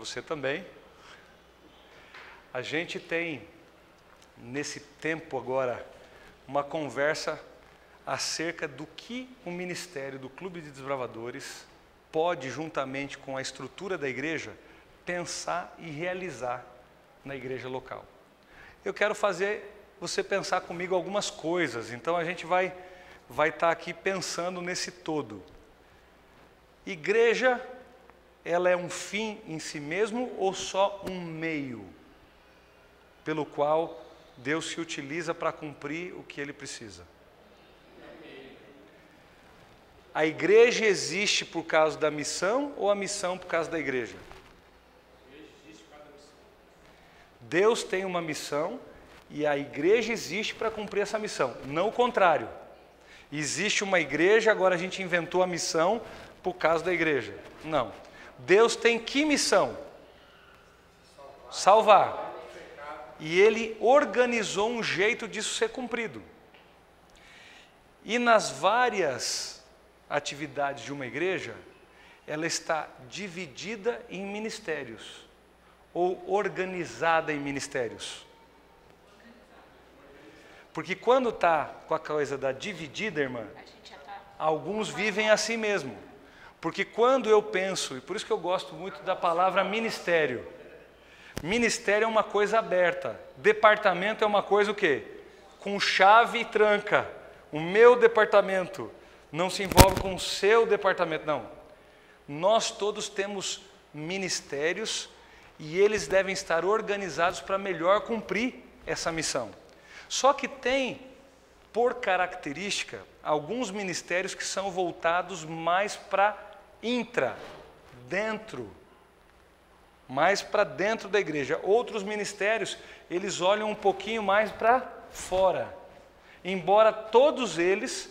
você também. A gente tem, nesse tempo agora, uma conversa acerca do que o ministério do Clube de Desbravadores pode, juntamente com a estrutura da igreja, pensar e realizar na igreja local. Eu quero fazer você pensar comigo algumas coisas, então a gente vai estar aqui pensando nesse todo. Igreja, ela é um fim em si mesmo ou só um meio pelo qual Deus se utiliza para cumprir o que Ele precisa? A igreja existe por causa da missão ou a missão por causa da igreja? Deus tem uma missão e a igreja existe para cumprir essa missão, não o contrário. Existe uma igreja, agora a gente inventou a missão por causa da igreja. Não. Deus tem que missão? Salvar. E Ele organizou um jeito disso ser cumprido. E nas várias atividades de uma igreja, ela está dividida em ministérios ou organizada em ministérios. Porque quando está com a coisa da dividida, irmã, alguns vivem assim mesmo. Porque quando eu penso, e por isso que eu gosto muito da palavra ministério. Ministério é uma coisa aberta, departamento é uma coisa o quê? Com chave e tranca. O meu departamento não se envolve com o seu departamento, não. Nós todos temos ministérios e eles devem estar organizados para melhor cumprir essa missão. Só que tem, por característica, alguns ministérios que são voltados mais para dentro, mais para dentro da igreja. Outros ministérios, eles olham um pouquinho mais para fora. Embora todos eles,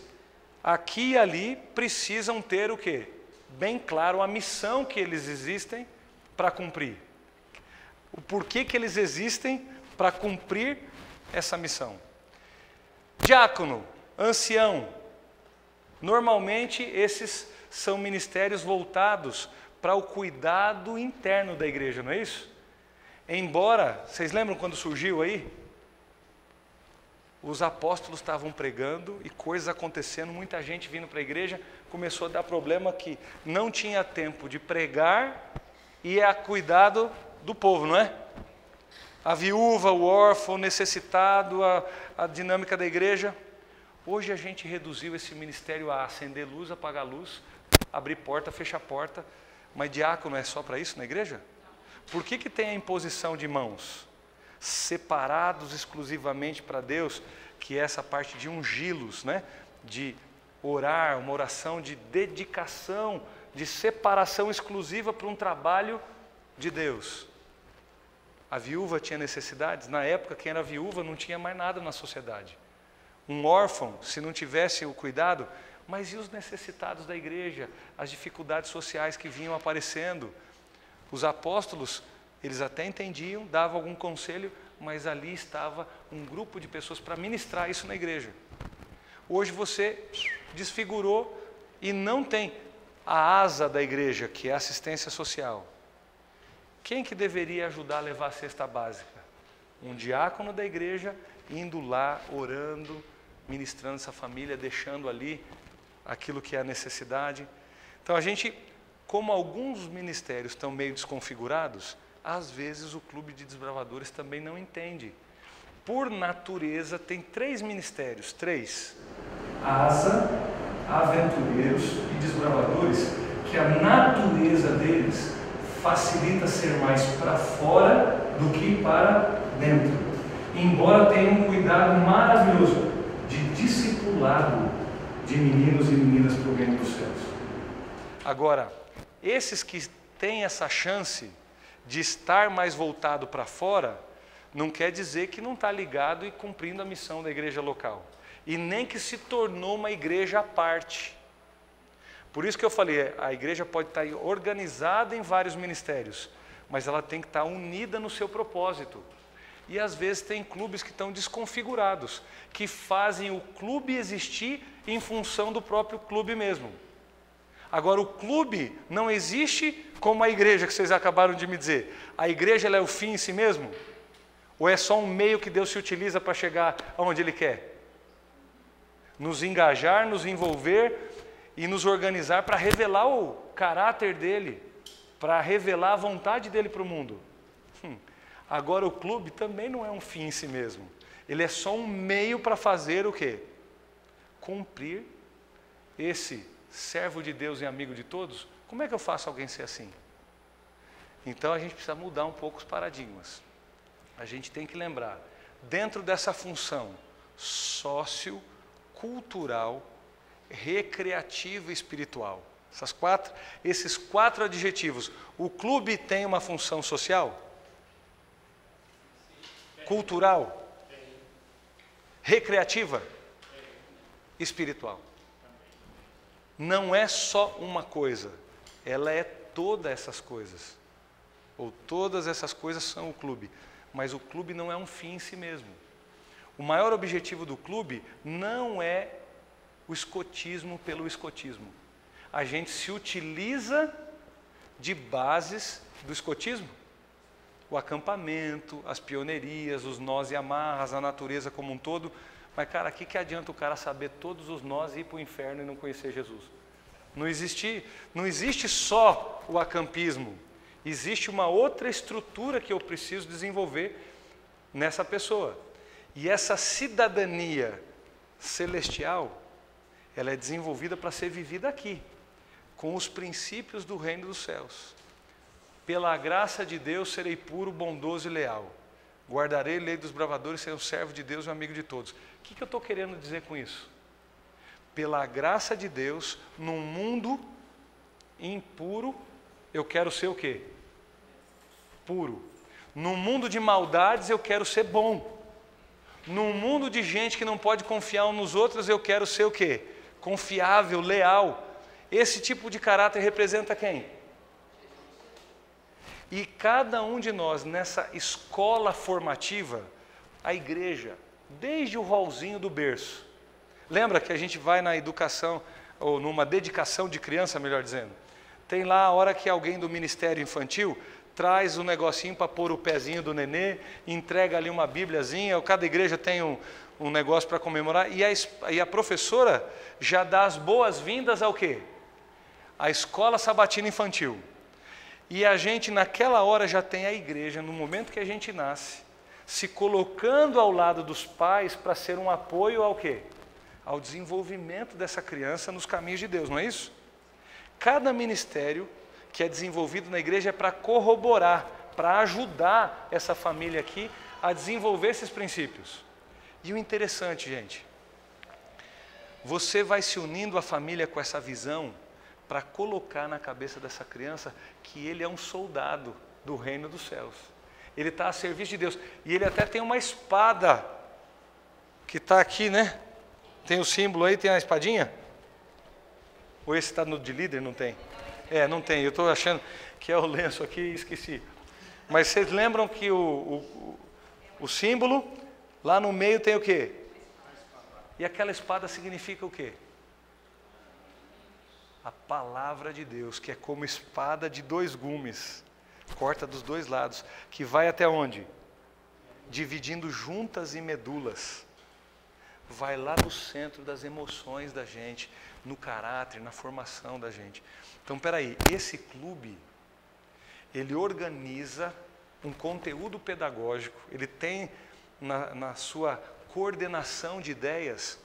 aqui e ali, precisam ter o quê? Bem claro a missão que eles existem para cumprir. O porquê que eles existem para cumprir essa missão. Diácono, ancião, normalmente esses são ministérios voltados para o cuidado interno da igreja, não é isso? Embora, vocês lembram quando surgiu aí? Os apóstolos estavam pregando e coisas acontecendo, muita gente vindo para a igreja, começou a dar problema que não tinha tempo de pregar e a cuidado do povo, não é? A viúva, o órfão, o necessitado, a dinâmica da igreja. Hoje a gente reduziu esse ministério a acender luz, apagar luz, abrir porta, fechar porta. Mas diácono é só para isso na igreja? Por que tem a imposição de mãos? Separados exclusivamente para Deus, que é essa parte de ungí-los, né? De orar, uma oração de dedicação, de separação exclusiva para um trabalho de Deus. A viúva tinha necessidades, na época quem era viúva não tinha mais nada na sociedade. Um órfão, se não tivesse o cuidado, mas e os necessitados da igreja, as dificuldades sociais que vinham aparecendo? Os apóstolos, eles até entendiam, davam algum conselho, mas ali estava um grupo de pessoas para ministrar isso na igreja. Hoje você desfigurou e não tem a asa da igreja, que é a assistência social. Quem que deveria ajudar a levar a cesta básica? Um diácono da igreja indo lá, orando, ministrando essa família, deixando ali aquilo que é a necessidade. Então a gente, como alguns ministérios estão meio desconfigurados, às vezes o Clube de Desbravadores também não entende. Por natureza tem 3 ministérios, 3. Asa, aventureiros e desbravadores, que a natureza deles facilita ser mais para fora do que para dentro. Embora tenha um cuidado maravilhoso de discipulado de meninos e meninas para o reino dos céus. Agora, esses que têm essa chance de estar mais voltado para fora, não quer dizer que não está ligado e cumprindo a missão da igreja local. E nem que se tornou uma igreja à parte. Por isso que eu falei, a igreja pode estar organizada em vários ministérios, mas ela tem que estar unida no seu propósito. E às vezes tem clubes que estão desconfigurados, que fazem o clube existir em função do próprio clube mesmo. Agora, o clube não existe como a igreja, que vocês acabaram de me dizer. A igreja ela é o fim em si mesmo? Ou é só um meio que Deus se utiliza para chegar aonde Ele quer? Nos engajar, nos envolver e nos organizar para revelar o caráter dEle, para revelar a vontade dEle para o mundo. Agora, o clube também não é um fim em si mesmo. Ele é só um meio para fazer o quê? Cumprir esse servo de Deus e amigo de todos. Como é que eu faço alguém ser assim? Então a gente precisa mudar um pouco os paradigmas. A gente tem que lembrar, dentro dessa função sociocultural, recreativa e espiritual, esses 4 adjetivos, o clube tem uma função social? Cultural? Recreativa? Espiritual. Não é só uma coisa, ela é todas essas coisas. Ou todas essas coisas são o clube. Mas o clube não é um fim em si mesmo. O maior objetivo do clube não é o escotismo pelo escotismo. A gente se utiliza de bases do escotismo. O acampamento, as pioneirias, os nós e amarras, a natureza como um todo. Mas, cara, o que adianta o cara saber todos os nós e ir para o inferno e não conhecer Jesus? Não existe só o acampismo. Existe uma outra estrutura que eu preciso desenvolver nessa pessoa. E essa cidadania celestial, ela é desenvolvida para ser vivida aqui, com os princípios do reino dos céus. Pela graça de Deus serei puro, bondoso e leal. Guardarei a lei dos bravadores, serei um servo de Deus e um amigo de todos. O que eu estou querendo dizer com isso? Pela graça de Deus, num mundo impuro, eu quero ser o quê? Puro. Num mundo de maldades, eu quero ser bom. Num mundo de gente que não pode confiar uns nos outros, eu quero ser o quê? Confiável, leal. Esse tipo de caráter representa quem? E cada um de nós, nessa escola formativa, a igreja, desde o rolzinho do berço. Lembra que a gente vai na educação, ou numa dedicação de criança, melhor dizendo. Tem lá a hora que alguém do Ministério Infantil traz um negocinho para pôr o pezinho do nenê, entrega ali uma bíbliazinha, cada igreja tem um negócio para comemorar, e a professora já dá as boas-vindas ao quê? A escola sabatina infantil. E a gente naquela hora já tem a igreja, no momento que a gente nasce, se colocando ao lado dos pais para ser um apoio ao quê? Ao desenvolvimento dessa criança nos caminhos de Deus, não é isso? Cada ministério que é desenvolvido na igreja é para corroborar, para ajudar essa família aqui a desenvolver esses princípios. E o interessante, gente, você vai se unindo à família com essa visão para colocar na cabeça dessa criança que ele é um soldado do reino dos céus. Ele está a serviço de Deus. E ele até tem uma espada, que está aqui, né? Tem o símbolo aí, tem a espadinha? Ou esse está no de líder? Não tem? É, não tem. Eu estou achando que é o lenço aqui e esqueci. Mas vocês lembram que o símbolo, lá no meio tem o quê? E aquela espada significa o quê? A palavra de Deus, que é como espada de 2 gumes, corta dos 2 lados, que vai até onde? Dividindo juntas e medulas. Vai lá no centro das emoções da gente, no caráter, na formação da gente. Então, peraí, esse clube, ele organiza um conteúdo pedagógico, ele tem na sua coordenação de ideias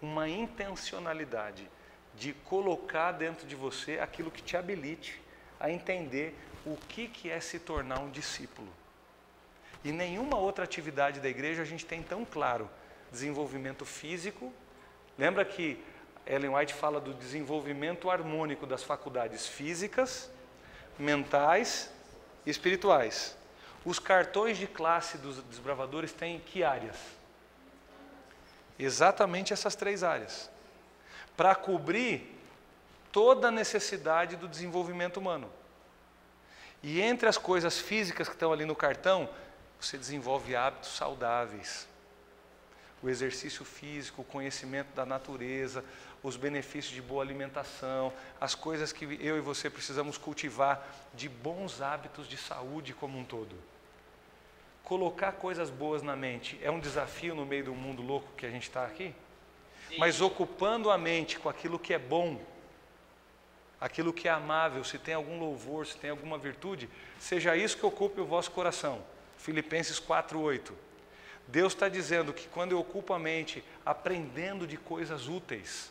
uma intencionalidade de colocar dentro de você aquilo que te habilite a entender o que é se tornar um discípulo. E nenhuma outra atividade da igreja a gente tem tão claro desenvolvimento físico. Lembra que Ellen White fala do desenvolvimento harmônico das faculdades físicas, mentais e espirituais. Os cartões de classe dos desbravadores têm que áreas? Exatamente essas 3 áreas. Para cobrir toda a necessidade do desenvolvimento humano. E entre as coisas físicas que estão ali no cartão, você desenvolve hábitos saudáveis. O exercício físico, o conhecimento da natureza, os benefícios de boa alimentação, as coisas que eu e você precisamos cultivar de bons hábitos de saúde como um todo. Colocar coisas boas na mente é um desafio no meio do mundo louco que a gente está aqui, mas ocupando a mente com aquilo que é bom, aquilo que é amável, se tem algum louvor, se tem alguma virtude, seja isso que ocupe o vosso coração. Filipenses 4:8. Deus está dizendo que quando eu ocupo a mente aprendendo de coisas úteis,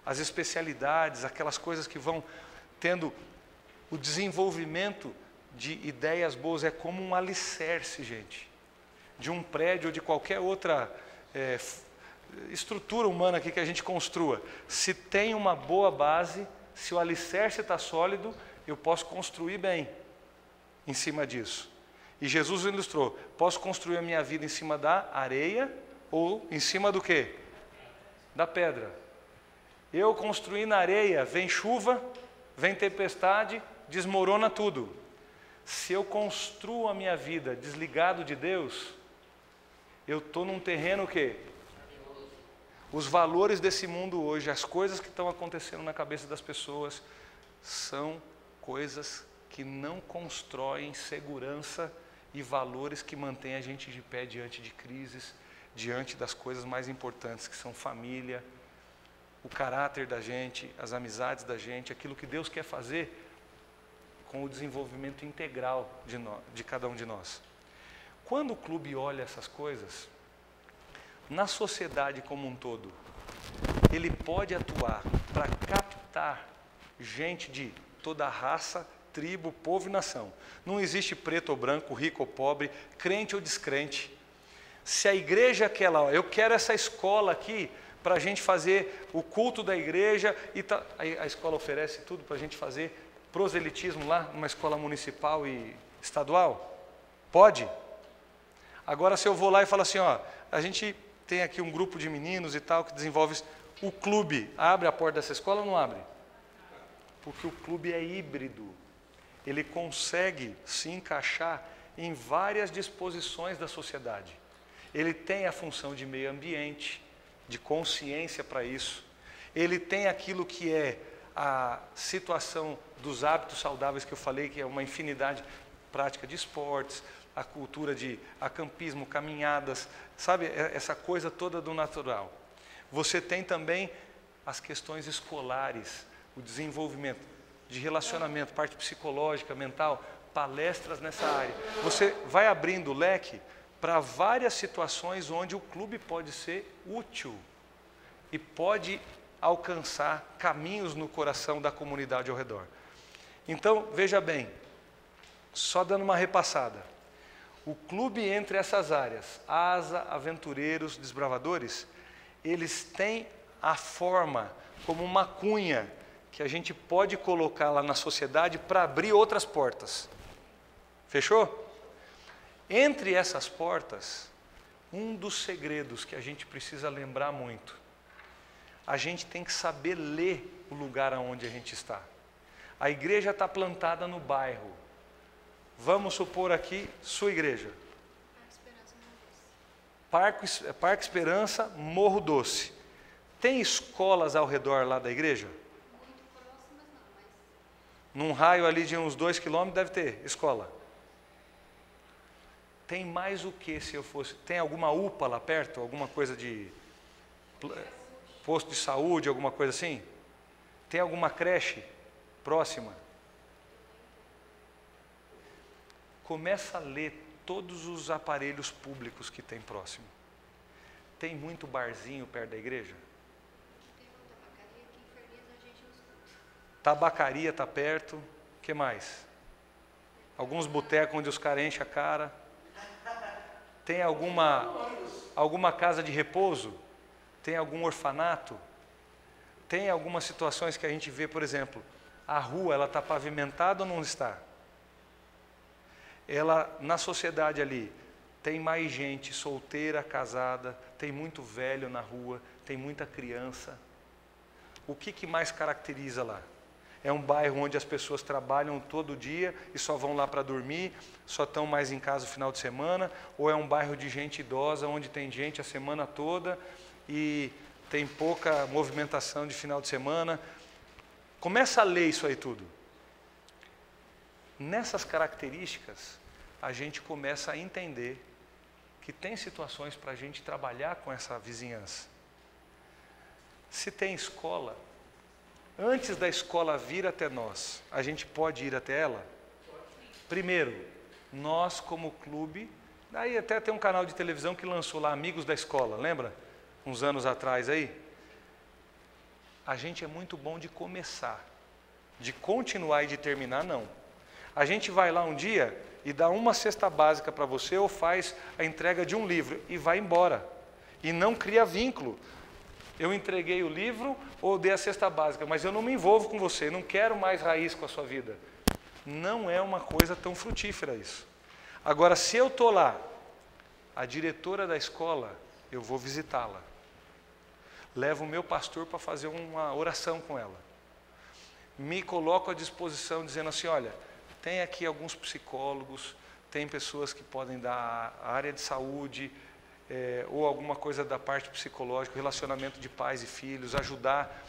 as especialidades, aquelas coisas que vão tendo o desenvolvimento de ideias boas, é como um alicerce, gente, de um prédio ou de qualquer outra estrutura humana aqui que a gente construa. Se tem uma boa base, se o alicerce está sólido, eu posso construir bem em cima disso. E Jesus ilustrou, posso construir a minha vida em cima da areia ou em cima do quê? Da pedra. Eu construí na areia, vem chuva, vem tempestade, desmorona tudo. Se eu construo a minha vida desligado de Deus, eu estou num terreno que os valores desse mundo hoje, as coisas que estão acontecendo na cabeça das pessoas, são coisas que não constroem segurança e valores que mantêm a gente de pé diante de crises, diante das coisas mais importantes, que são família, o caráter da gente, as amizades da gente, aquilo que Deus quer fazer com o desenvolvimento integral de cada um de nós. Quando o clube olha essas coisas, na sociedade como um todo, ele pode atuar para captar gente de toda raça, tribo, povo e nação. Não existe preto ou branco, rico ou pobre, crente ou descrente. Se a igreja quer lá, eu quero essa escola aqui para a gente fazer o culto da igreja, e a escola oferece tudo para a gente fazer proselitismo lá, numa escola municipal e estadual? Pode. Agora, se eu vou lá e falo assim, ó, a gente tem aqui um grupo de meninos e tal, que desenvolve o clube, abre a porta dessa escola ou não abre? Porque o clube é híbrido. Ele consegue se encaixar em várias disposições da sociedade. Ele tem a função de meio ambiente, de consciência para isso. Ele tem aquilo que é a situação dos hábitos saudáveis que eu falei, que é uma infinidade prática de esportes, a cultura de acampismo, caminhadas, sabe, essa coisa toda do natural. Você tem também as questões escolares, o desenvolvimento de relacionamento, parte psicológica, mental, palestras nessa área. Você vai abrindo o leque para várias situações onde o clube pode ser útil e pode alcançar caminhos no coração da comunidade ao redor. Então, veja bem, só dando uma repassada, o clube entre essas áreas, asa, aventureiros, desbravadores, eles têm a forma como uma cunha que a gente pode colocar lá na sociedade para abrir outras portas. Fechou? Entre essas portas, um dos segredos que a gente precisa lembrar muito, a gente tem que saber ler o lugar aonde a gente está. A igreja está plantada no bairro. Vamos supor aqui, sua igreja. Parque Esperança, Morro Doce. Tem escolas ao redor lá da igreja? Muito próximas não, mas... Num raio ali de uns 2 quilômetros deve ter escola. Tem mais o que se eu fosse? Tem alguma UPA lá perto? Alguma coisa de posto de saúde, alguma coisa assim? Tem alguma creche próxima? Começa a ler todos os aparelhos públicos que tem próximo. Tem muito barzinho perto da igreja? Tem uma tabacaria que inferniza a gente nos cultos. Tabacaria está perto. O que mais? Alguns botecos onde os caras enchem a cara. Tem alguma casa de repouso? Tem algum orfanato? Tem algumas situações que a gente vê, por exemplo, a rua, ela está pavimentada ou não está? Ela, na sociedade ali, tem mais gente solteira, casada, tem muito velho na rua, tem muita criança. O que mais caracteriza lá? É um bairro onde as pessoas trabalham todo dia e só vão lá para dormir, só estão mais em casa no final de semana, ou é um bairro de gente idosa, onde tem gente a semana toda e tem pouca movimentação de final de semana. Começa a ler isso aí tudo. Nessas características, a gente começa a entender que tem situações para a gente trabalhar com essa vizinhança. Se tem escola, antes da escola vir até nós, a gente pode ir até ela? Primeiro, nós como clube, daí até tem um canal de televisão que lançou lá, Amigos da Escola, lembra? Uns anos atrás aí. A gente é muito bom de começar, de continuar e de terminar, não. A gente vai lá um dia e dá uma cesta básica para você ou faz a entrega de um livro e vai embora. E não cria vínculo. Eu entreguei o livro ou dei a cesta básica, mas eu não me envolvo com você, não quero mais raiz com a sua vida. Não é uma coisa tão frutífera isso. Agora, se eu estou lá, a diretora da escola, eu vou visitá-la. Levo o meu pastor para fazer uma oração com ela. Me coloco à disposição dizendo assim, olha, tem aqui alguns psicólogos, tem pessoas que podem dar a área de saúde, ou alguma coisa da parte psicológica, relacionamento de pais e filhos, ajudar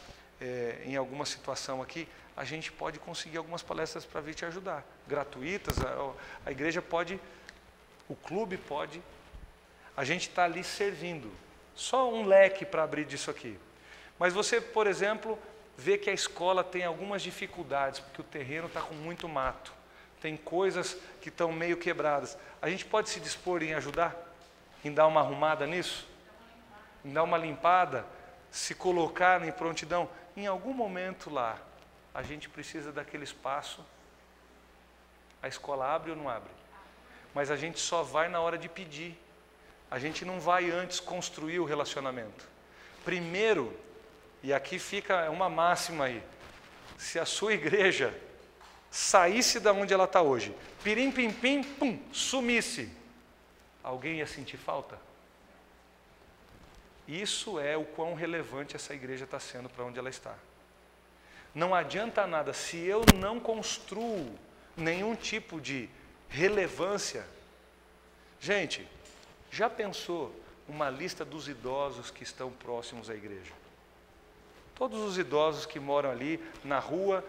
em alguma situação aqui, a gente pode conseguir algumas palestras para vir te ajudar, gratuitas, a igreja pode, o clube pode, a gente está ali servindo, só um leque para abrir disso aqui. Mas você, por exemplo, vê que a escola tem algumas dificuldades, porque o terreno está com muito mato, tem coisas que estão meio quebradas, a gente pode se dispor em ajudar? Em dar uma arrumada nisso? Em dar uma limpada? Se colocar em prontidão? Em algum momento lá, a gente precisa daquele espaço. A escola abre ou não abre? Mas a gente só vai na hora de pedir. A gente não vai antes construir o relacionamento. Primeiro, e aqui fica uma máxima aí, se a sua igreja saísse da onde ela está hoje, pirim, pim, pim, pum, sumisse, alguém ia sentir falta? Isso é o quão relevante essa igreja está sendo para onde ela está. Não adianta nada, se eu não construo nenhum tipo de relevância. Gente, já pensou uma lista dos idosos que estão próximos à igreja? Todos os idosos que moram ali na rua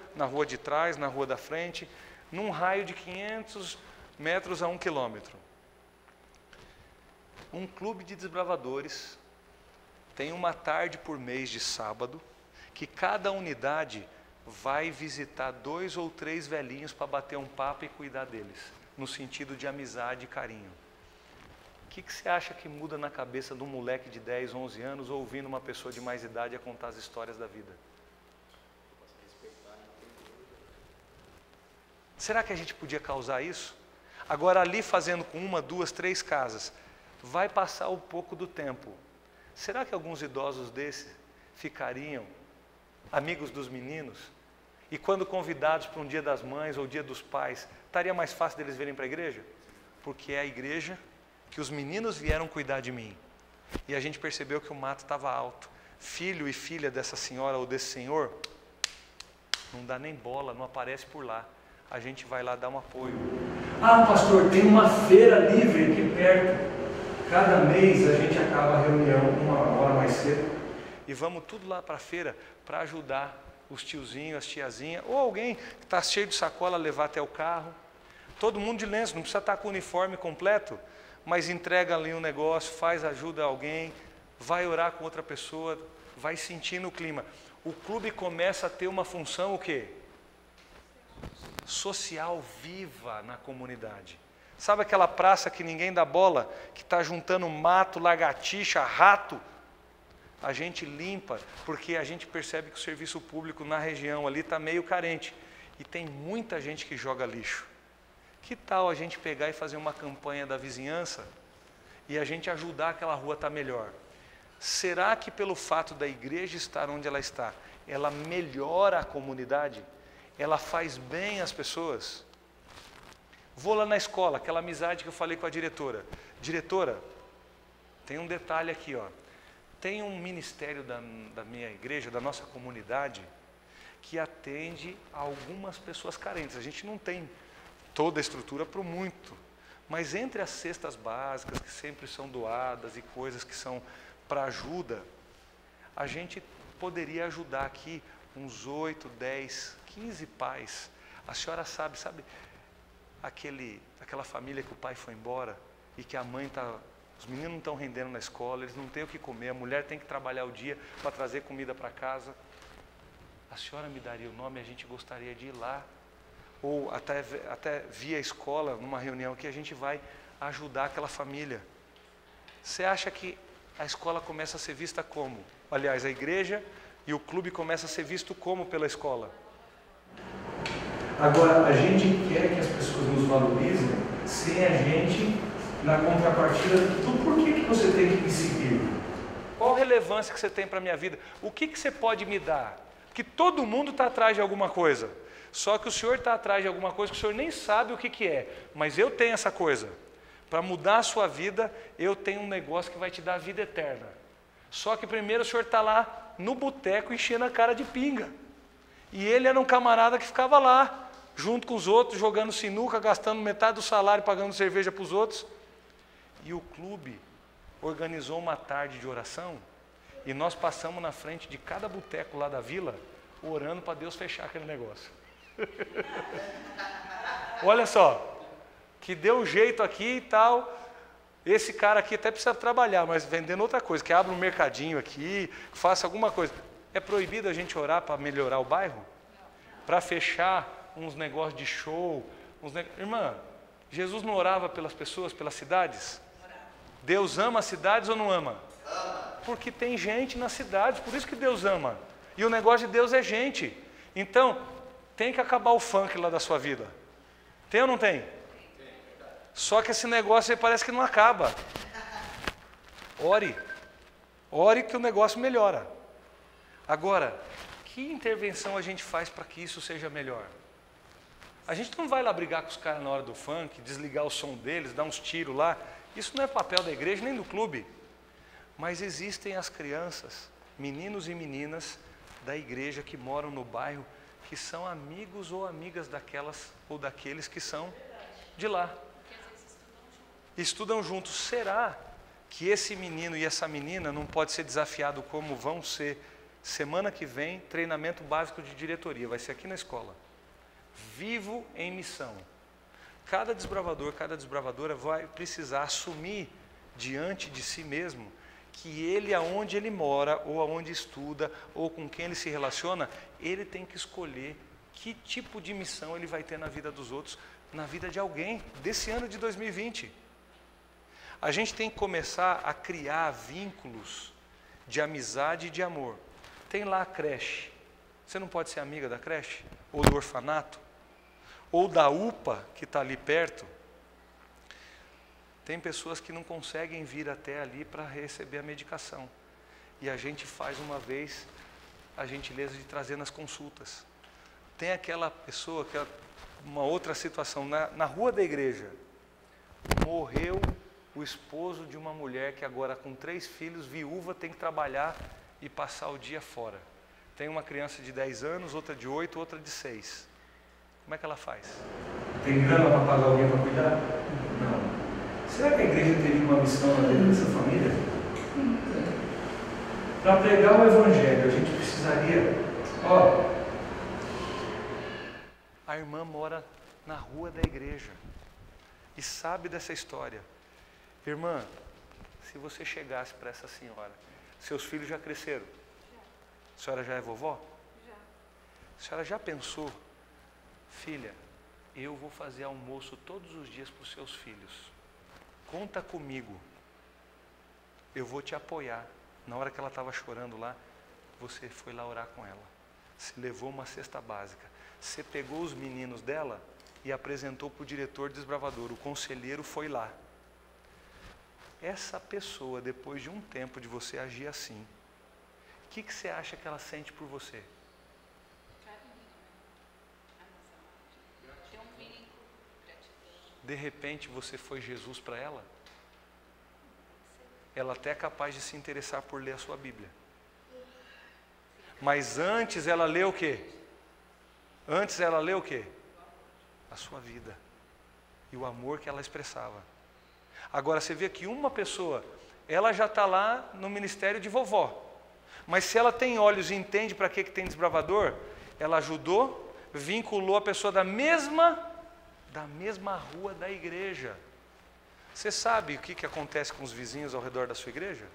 de trás, na rua da frente, num raio de 500 metros a 1 quilômetro. Um clube de desbravadores tem uma tarde por mês de sábado, que cada unidade vai visitar 2 ou 3 velhinhos para bater um papo e cuidar deles, no sentido de amizade e carinho. O que você acha que muda na cabeça de um moleque de 10, 11 anos ouvindo uma pessoa de mais idade a contar as histórias da vida? Será que a gente podia causar isso? Agora ali fazendo com 1, 2, 3 casas, vai passar um pouco do tempo. Será que alguns idosos desses ficariam amigos dos meninos? E quando convidados para um dia das mães ou dia dos pais, estaria mais fácil deles virem para a igreja? Porque é a igreja que os meninos vieram cuidar de mim. E a gente percebeu que o mato estava alto. Filho e filha dessa senhora ou desse senhor, não dá nem bola, não aparece por lá. A gente vai lá dar um apoio. Ah, pastor, tem uma feira livre aqui perto. Cada mês a gente acaba a reunião 1 hora mais cedo e vamos tudo lá para a feira para ajudar os tiozinhos, as tiazinhas, ou alguém que está cheio de sacola levar até o carro. Todo mundo de lenço, não precisa estar com o uniforme completo, mas entrega ali um negócio, faz ajuda a alguém, vai orar com outra pessoa, vai sentindo o clima. O clube começa a ter uma função o quê? Social viva na comunidade. Sabe aquela praça que ninguém dá bola, que está juntando mato, lagartixa, rato? A gente limpa, porque a gente percebe que o serviço público na região ali está meio carente. E tem muita gente que joga lixo. Que tal a gente pegar e fazer uma campanha da vizinhança e a gente ajudar aquela rua a estar melhor? Será que pelo fato da igreja estar onde ela está, ela melhora a comunidade? Ela faz bem às pessoas? Vou lá na escola, aquela amizade que eu falei com a diretora. Diretora, tem um detalhe aqui, ó. Tem um ministério da minha igreja, da nossa comunidade, que atende a algumas pessoas carentes. A gente não tem toda a estrutura para o muito, mas entre as cestas básicas que sempre são doadas e coisas que são para ajuda, a gente poderia ajudar aqui uns 8, 10, 15 pais. A senhora sabe aquela família que o pai foi embora e que a mãe está, os meninos não estão rendendo na escola, eles não têm o que comer, a mulher tem que trabalhar o dia para trazer comida para casa. A senhora me daria o nome, a gente gostaria de ir lá, ou até via escola, numa reunião que a gente vai ajudar aquela família. Você acha que a escola começa a ser vista como? Aliás, a igreja e o clube começa a ser visto como pela escola? Agora, a gente quer que as pessoas nos valorizem sem a gente, na contrapartida, do porquê que você tem que me seguir. Qual a relevância que você tem para a minha vida? O que você pode me dar? Porque todo mundo está atrás de alguma coisa. Só que o Senhor está atrás de alguma coisa que o Senhor nem sabe o que é. Mas eu tenho essa coisa. Para mudar a sua vida, eu tenho um negócio que vai te dar a vida eterna. Só que primeiro o Senhor está lá no boteco enchendo a cara de pinga. E ele era um camarada que ficava lá, junto com os outros, jogando sinuca, gastando metade do salário, pagando cerveja para os outros. E o clube organizou uma tarde de oração, e nós passamos na frente de cada boteco lá da vila, orando para Deus fechar aquele negócio. Olha só, que deu um jeito aqui e tal. Esse cara aqui até precisa trabalhar, mas vendendo outra coisa, que abra um mercadinho aqui, faça alguma coisa. É proibido a gente orar para melhorar o bairro? Para fechar uns negócios de show? Irmã, Jesus não orava pelas pessoas, pelas cidades? Deus ama as cidades ou não ama? Porque tem gente nas cidades, por isso que Deus ama. E o negócio de Deus é gente. Então, tem que acabar o funk lá da sua vida. Tem ou não tem? Só que esse negócio aí parece que não acaba. Ore. Ore que o negócio melhora. Agora, que intervenção a gente faz para que isso seja melhor? A gente não vai lá brigar com os caras na hora do funk, desligar o som deles, dar uns tiros lá. Isso não é papel da igreja nem do clube. Mas existem as crianças, meninos e meninas da igreja que moram no bairro, que são amigos ou amigas daquelas ou daqueles que são de lá. Estudam juntos. Será que esse menino e essa menina não pode ser desafiado como vão ser semana que vem, treinamento básico de diretoria, vai ser aqui na escola. Vivo em missão. Cada desbravador, cada desbravadora vai precisar assumir diante de si mesmo que ele, aonde ele mora, ou aonde estuda, ou com quem ele se relaciona, ele tem que escolher que tipo de missão ele vai ter na vida dos outros, na vida de alguém, desse ano de 2020. A gente tem que começar a criar vínculos de amizade e de amor. Tem lá a creche. Você não pode ser amiga da creche? Ou do orfanato? Ou da UPA, que está ali perto? Tem pessoas que não conseguem vir até ali para receber a medicação. E a gente faz uma vez a gentileza de trazer nas consultas. Tem aquela pessoa, que é uma outra situação, na rua da igreja, morreu o esposo de uma mulher que agora com 3 filhos, viúva, tem que trabalhar e passar o dia fora. Tem uma criança de 10 anos, outra de 8, outra de 6. Como é que ela faz? Tem grana para pagar alguém para cuidar? Não. Será que a igreja teve uma missão na vida dessa família? Para pregar o evangelho, a gente precisaria... A irmã mora na rua da igreja e sabe dessa história. Irmã, se você chegasse para essa senhora, seus filhos já cresceram? A senhora já é vovó? Já. A senhora já pensou, filha, eu vou fazer almoço todos os dias para os seus filhos. Conta comigo. Eu vou te apoiar. Na hora que ela estava chorando lá, você foi lá orar com ela. Você levou uma cesta básica. Você pegou os meninos dela e apresentou para o diretor desbravador. O conselheiro foi lá. Essa pessoa, depois de um tempo de você agir assim, o que você acha que ela sente por você? De repente você foi Jesus para ela? Ela até é capaz de se interessar por ler a sua Bíblia. Mas antes ela lê o quê? Antes ela lê o quê? A sua vida. E o amor que ela expressava. Agora você vê que uma pessoa, ela já está lá no ministério de vovó. Mas se ela tem olhos e entende para que tem desbravador, ela ajudou, vinculou a pessoa da mesma rua da igreja. Você sabe o que acontece com os vizinhos ao redor da sua igreja?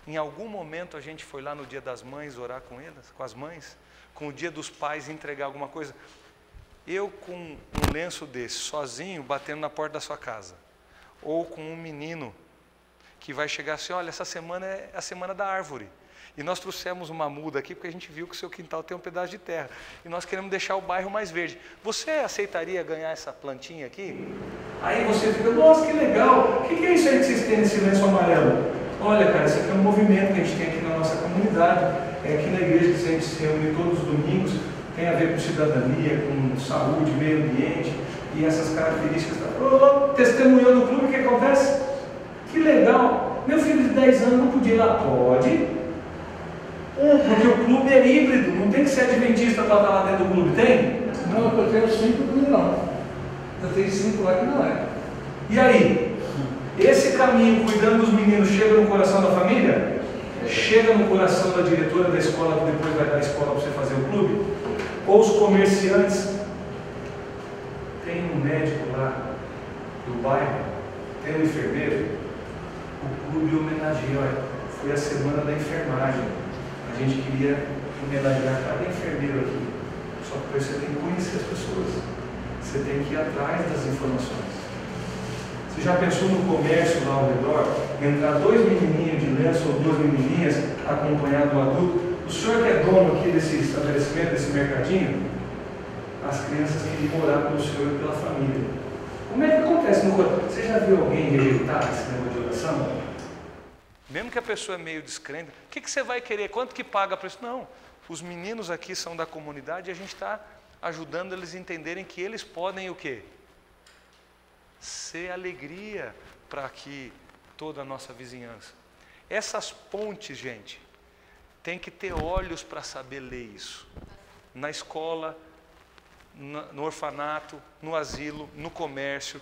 Em algum momento a gente foi lá no dia das mães orar com elas, com as mães, com o dia dos pais entregar alguma coisa. Eu com um lenço desse, sozinho, batendo na porta da sua casa. Ou com um menino que vai chegar assim, olha, essa semana é a semana da árvore. E nós trouxemos uma muda aqui porque a gente viu que o seu quintal tem um pedaço de terra. E nós queremos deixar o bairro mais verde. Você aceitaria ganhar essa plantinha aqui? Aí você fica, nossa, que legal. O que é isso aí que vocês têm nesse lenço amarelo? Olha, cara, isso aqui é um movimento que a gente tem aqui na nossa comunidade. É aqui na igreja que a gente se reúne todos os domingos. Tem a ver com cidadania, com saúde, meio ambiente. E essas características. Testemunhou no clube, o que acontece? Que legal. Meu filho de 10 anos não podia ir lá. Pode. Porque o clube é híbrido, não tem que ser adventista para estar lá dentro do clube, tem? Não, eu tenho 5 comigo não. Eu tenho 5 lá que não é. E aí? Esse caminho, cuidando dos meninos, chega no coração da família? Chega no coração da diretora da escola, que depois vai dar a escola para você fazer o clube? Ou os comerciantes? Tem um médico lá do bairro, tem um enfermeiro, o clube homenageia, olha, foi a semana da enfermagem. A gente queria homenagear cada enfermeiro aqui. Só que você tem que conhecer as pessoas. Você tem que ir atrás das informações. Você já pensou no comércio lá ao redor? Entrar 2 menininhos de lenço ou 2 menininhas acompanhado do adulto? O senhor que é dono aqui desse estabelecimento, desse mercadinho, as crianças queriam orar pelo senhor e pela família. Como é que acontece no coração? Você já viu alguém rejeitar esse negócio de oração? Mesmo que a pessoa é meio descrente, o que você vai querer? Quanto que paga para isso? Não, os meninos aqui são da comunidade e a gente está ajudando eles a entenderem que eles podem o quê? Ser alegria para aqui toda a nossa vizinhança. Essas pontes, gente, tem que ter olhos para saber ler isso. Na escola, no orfanato, no asilo, no comércio,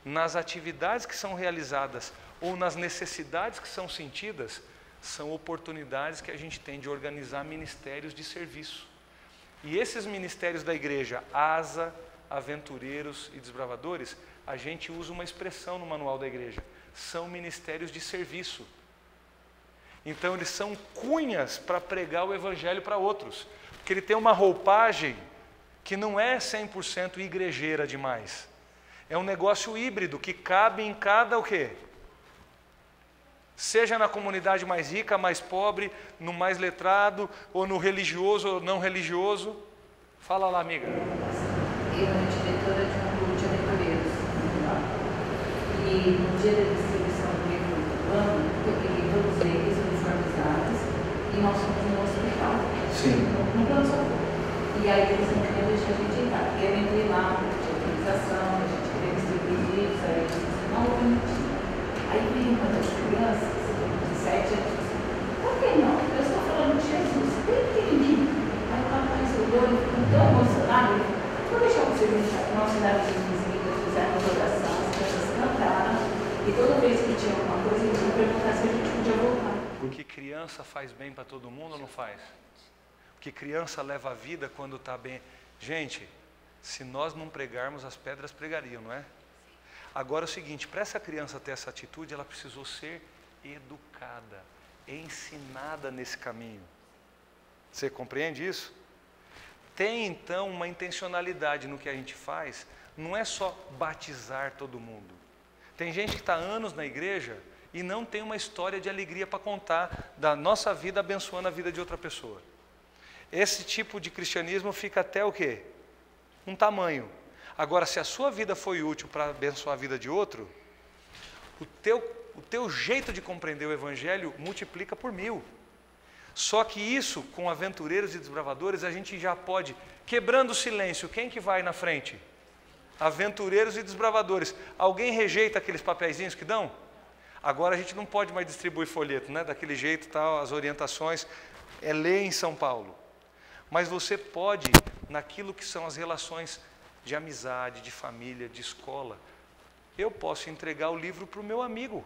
nas atividades que são realizadas ou nas necessidades que são sentidas, são oportunidades que a gente tem de organizar ministérios de serviço. E esses ministérios da igreja, ASA, Aventureiros e Desbravadores, a gente usa uma expressão no manual da igreja, são ministérios de serviço. Então eles são cunhas para pregar o evangelho para outros, porque ele tem uma roupagem que não é 100% igrejeira demais. É um negócio híbrido que cabe em cada o quê? Seja na comunidade mais rica, mais pobre, no mais letrado, ou no religioso ou não religioso. Fala lá, amiga. Eu era diretora de um grupo de aventureiros. E no dia da distribuição do livro do ano, eu peguei todos eles uniformizados e nós fomos no hospital. Sim. No pronto-socorro. E aí eles não queriam deixar a gente entrar. Porque eu entrei lá, de autorização, a gente queria distribuir livros, aí eles disseram, não, eu permiti. Aí veio uma das crianças, de 7 anos, assim, por que não? Eu estou falando de Jesus, bem pequenininho. Aí o rapaz olhou e ficou tão emocionado, ele falou, vou deixar você deixar. Nós fizemos as visitas, fizemos oração, as pessoas cantaram, e toda vez que tinha alguma coisa, eles iam perguntar se a gente podia voltar. Porque criança faz bem para todo mundo ou não faz? Porque criança leva a vida quando está bem. Gente, se nós não pregarmos, as pedras pregariam, não é? Agora é o seguinte, para essa criança ter essa atitude, ela precisou ser educada, ensinada nesse caminho. Você compreende isso? Tem então uma intencionalidade no que a gente faz, não é só batizar todo mundo. Tem gente que está há anos na igreja e não tem uma história de alegria para contar da nossa vida abençoando a vida de outra pessoa. Esse tipo de cristianismo fica até o quê? Um tamanho. Agora, se a sua vida foi útil para abençoar a vida de outro, o teu jeito de compreender o evangelho multiplica por 1000. Só que isso, com aventureiros e desbravadores, a gente já pode, quebrando o silêncio, quem que vai na frente? Aventureiros e desbravadores. Alguém rejeita aqueles papeizinhos que dão? Agora a gente não pode mais distribuir folheto, né? Daquele jeito, tal, as orientações, é lei em São Paulo. Mas você pode, naquilo que são as relações de amizade, de família, de escola. Eu posso entregar o livro para o meu amigo,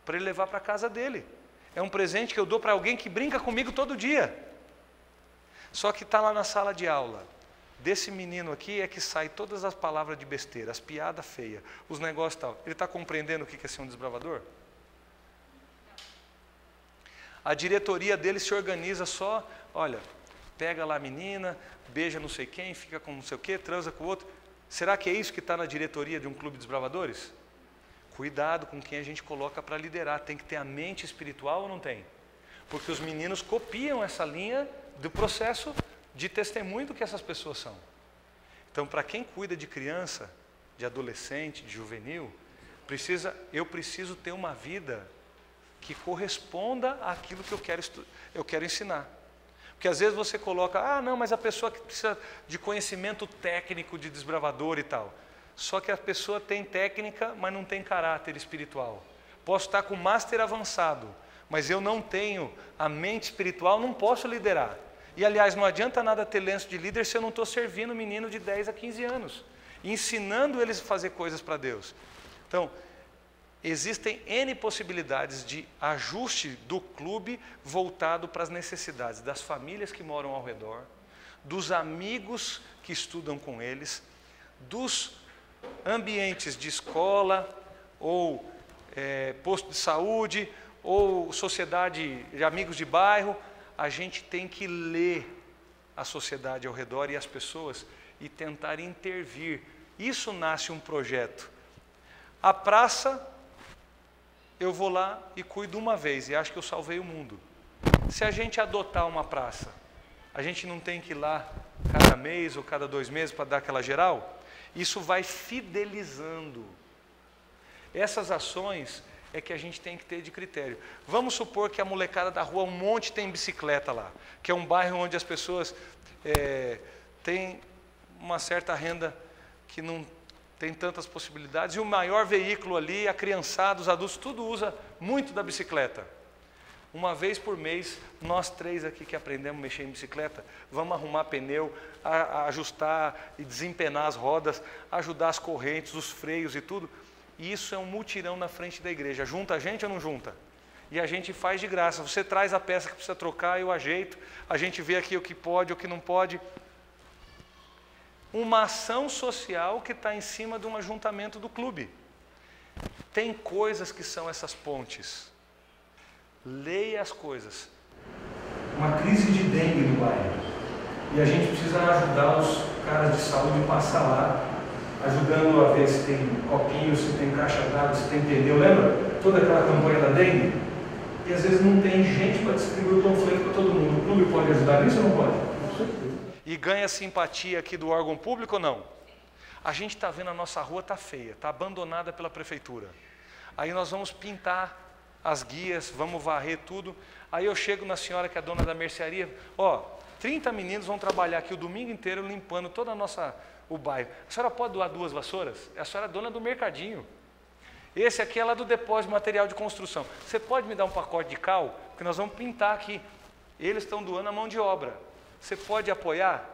para ele levar para a casa dele. É um presente que eu dou para alguém que brinca comigo todo dia. Só que está lá na sala de aula. Desse menino aqui é que sai todas as palavras de besteira, as piadas feias, os negócios e tal. Ele está compreendendo o que é ser um desbravador? A diretoria dele se organiza só, olha, pega lá a menina, beija não sei quem, fica com não sei o quê, transa com o outro. Será que é isso que está na diretoria de um clube de desbravadores? Cuidado com quem a gente coloca para liderar, tem que ter a mente espiritual ou não tem? Porque os meninos copiam essa linha do processo de testemunho do que essas pessoas são. Então, para quem cuida de criança, de adolescente, de juvenil, eu preciso ter uma vida que corresponda àquilo que eu quero ensinar. Porque às vezes você coloca, não, mas a pessoa que precisa de conhecimento técnico de desbravador e tal. Só que a pessoa tem técnica, mas não tem caráter espiritual. Posso estar com master avançado, mas eu não tenho a mente espiritual, não posso liderar. E aliás, não adianta nada ter lenço de líder se eu não estou servindo um menino de 10 a 15 anos, ensinando eles a fazer coisas para Deus. Então, existem N possibilidades de ajuste do clube voltado para as necessidades das famílias que moram ao redor, dos amigos que estudam com eles, dos ambientes de escola, ou posto de saúde, ou sociedade de amigos de bairro. A gente tem que ler a sociedade ao redor e as pessoas e tentar intervir. Isso nasce um projeto. A praça, eu vou lá e cuido uma vez e acho que eu salvei o mundo. Se a gente adotar uma praça, a gente não tem que ir lá cada mês ou cada 2 meses para dar aquela geral? Isso vai fidelizando. Essas ações é que a gente tem que ter de critério. Vamos supor que a molecada da rua, um monte tem bicicleta lá, que é um bairro onde as pessoas têm uma certa renda que não tem tantas possibilidades, e o maior veículo ali, a criançada, os adultos, tudo usa muito da bicicleta. Uma vez por mês, nós 3 aqui que aprendemos a mexer em bicicleta, vamos arrumar pneu, ajustar e desempenar as rodas, ajudar as correntes, os freios e tudo. E isso é um mutirão na frente da igreja. Junta a gente ou não junta? E a gente faz de graça. Você traz a peça que precisa trocar, eu ajeito. A gente vê aqui o que pode, o que não pode. Uma ação social que está em cima de um ajuntamento do clube. Tem coisas que são essas pontes. Leia as coisas. Uma crise de dengue no bairro. E a gente precisa ajudar os caras de saúde a passar lá, ajudando a ver se tem copinho, se tem caixa d'água, se tem pneu. Lembra? Toda aquela campanha da dengue? E às vezes não tem gente para distribuir o panfleto para todo mundo. O clube pode ajudar nisso ou não pode? Com certeza. E ganha simpatia aqui do órgão público ou não? A gente está vendo a nossa rua está feia, está abandonada pela prefeitura. Aí nós vamos pintar as guias, vamos varrer tudo. Aí eu chego na senhora que é dona da mercearia, 30 meninos vão trabalhar aqui o domingo inteiro limpando toda o bairro. A senhora pode doar 2 vassouras? A senhora é dona do mercadinho. Esse aqui é lá do depósito de material de construção. Você pode me dar um pacote de cal? Porque nós vamos pintar aqui. Eles estão doando a mão de obra. Você pode apoiar?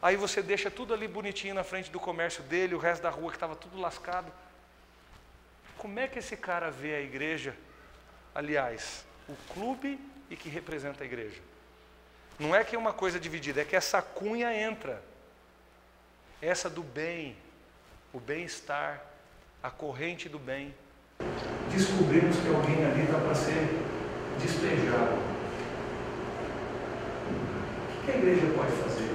Aí você deixa tudo ali bonitinho na frente do comércio dele, o resto da rua que estava tudo lascado. Como é que esse cara vê a igreja? Aliás, o clube e que representa a igreja. Não é que é uma coisa dividida, é que essa cunha entra. Essa do bem, o bem-estar, a corrente do bem. Descobrimos que alguém ali está para ser despejado. O que a igreja pode fazer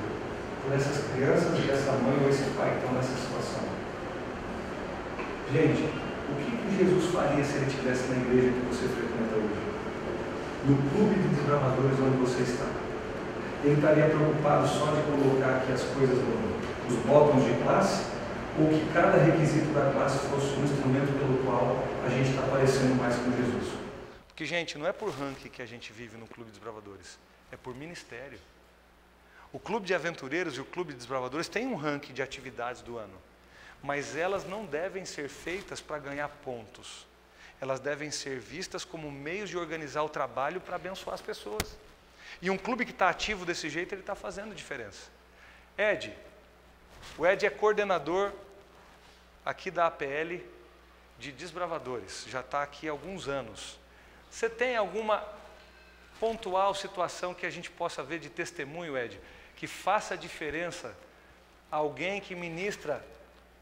por essas crianças e essa mãe ou esse pai que estão nessa situação? Gente, o que Jesus faria se ele estivesse na igreja que você frequenta hoje? No clube de desbravadores onde você está? Ele estaria preocupado só de colocar aqui as coisas nos botões de classe, ou que cada requisito da classe fosse um instrumento pelo qual a gente está parecendo mais com Jesus? Porque, gente, não é por ranking que a gente vive no Clube de Desbravadores, é por ministério. O Clube de Aventureiros e o Clube de Desbravadores têm um ranking de atividades do ano, mas elas não devem ser feitas para ganhar pontos. Elas devem ser vistas como meios de organizar o trabalho para abençoar as pessoas. E um clube que está ativo desse jeito, ele está fazendo diferença. Ed, o Ed é coordenador aqui da APL de desbravadores, já está aqui há alguns anos. Você tem alguma pontual situação que a gente possa ver de testemunho, Ed, que faça diferença? Alguém que ministra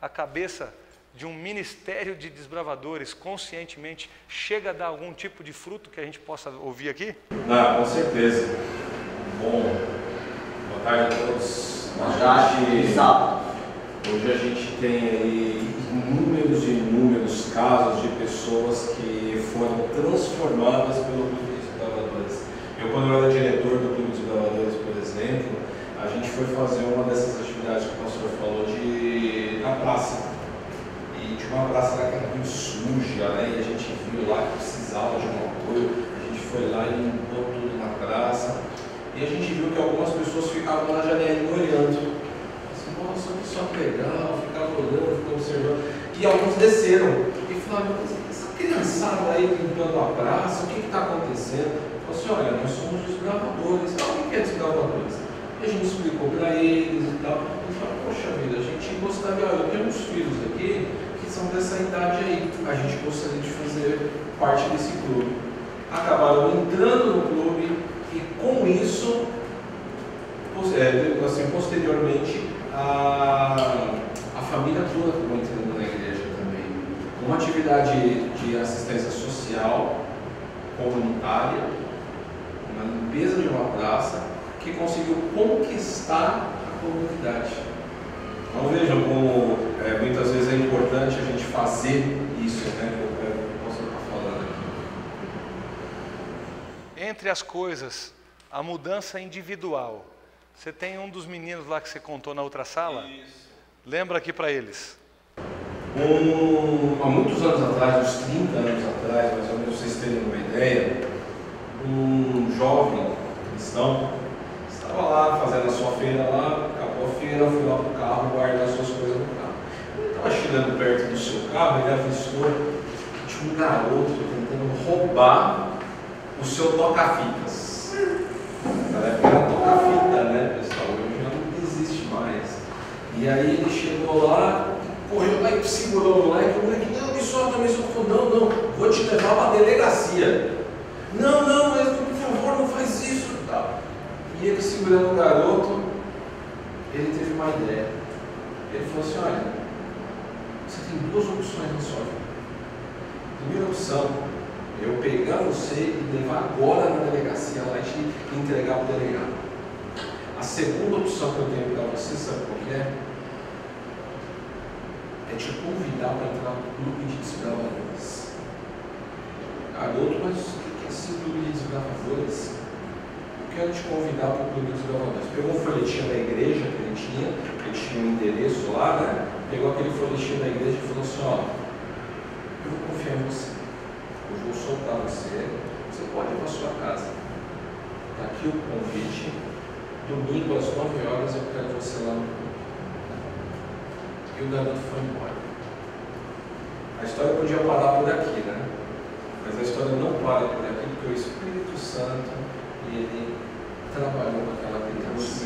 a cabeça de um ministério de desbravadores conscientemente chega a dar algum tipo de fruto que a gente possa ouvir aqui? Ah, com certeza. Bom, boa tarde a todos. Hoje a gente tem aí inúmeros casos de pessoas que foram transformadas pelo Clube dos Desbravadores. Eu, quando eu era diretor do Clube dos Desbravadores, por exemplo, a gente foi fazer uma dessas atividades que o pastor falou na praça. E tinha uma praça lá que era muito suja, né? E a gente viu lá que precisava de um apoio. A gente foi lá e limpou tudo na praça. E a gente viu que algumas pessoas ficavam na janelinha olhando. Assim, nossa, que só legal, ficava olhando, ficava observando. E alguns desceram e falaram, mas essa criançada aí limpando a praça, o que está acontecendo? Eu falei assim, olha, nós somos desbravadores. O que é desbravadores? E a gente explicou para eles e tal. Eles falaram, poxa vida, a gente gostaria, eu tenho uns filhos aqui que são dessa idade aí. A gente gostaria de fazer parte desse clube. Acabaram entrando no clube. E com isso, assim, posteriormente, a família toda ficou entrando na igreja também. Uma atividade de assistência social, comunitária, uma limpeza de uma praça, que conseguiu conquistar a comunidade. Então vejam como muitas vezes é importante a gente fazer isso, né? Entre as coisas, a mudança individual. Você tem um dos meninos lá que você contou na outra sala? Isso. Lembra aqui para eles. Há muitos anos atrás, uns 30 anos atrás, mais ou menos, vocês terem uma ideia, um jovem cristão estava lá fazendo a sua feira lá, acabou a feira, foi lá para o carro guardar as suas coisas no carro. Ele estava chegando perto do seu carro, ele avistou que tinha um garoto tentando roubar o seu toca-fitas. Na época era toca-fita, né, pessoal? Hoje já não existe mais. E aí ele chegou lá, correu lá e segurou o moleque. O moleque, não, me solta. Falou, não, vou te levar para a delegacia. Não, mas por favor, não faz isso. E ele segurando o garoto, ele teve uma ideia. Ele falou assim, olha, você tem duas opções na sua vida. Primeira opção, eu pegar você e levar agora na delegacia lá e te entregar para o delegado. A segunda opção que eu tenho para você, sabe qual que é? É te convidar para entrar no clube de desbravadores. Garoto, mas o que é esse clube de desbravadores? Eu quero te convidar para o clube de desbravadores. Pegou um folhetinho da igreja que ele tinha um endereço lá, né? Pegou aquele folhetinho da igreja e falou assim, ó, eu vou confiar em você. Eu vou soltar você pode ir para a sua casa. Está aqui o convite. Domingo às 9 horas eu quero você lá no clube. E o garoto foi embora. A história podia parar por aqui, né? Mas a história não para por aqui, porque o Espírito Santo, ele trabalhou com aquela criança.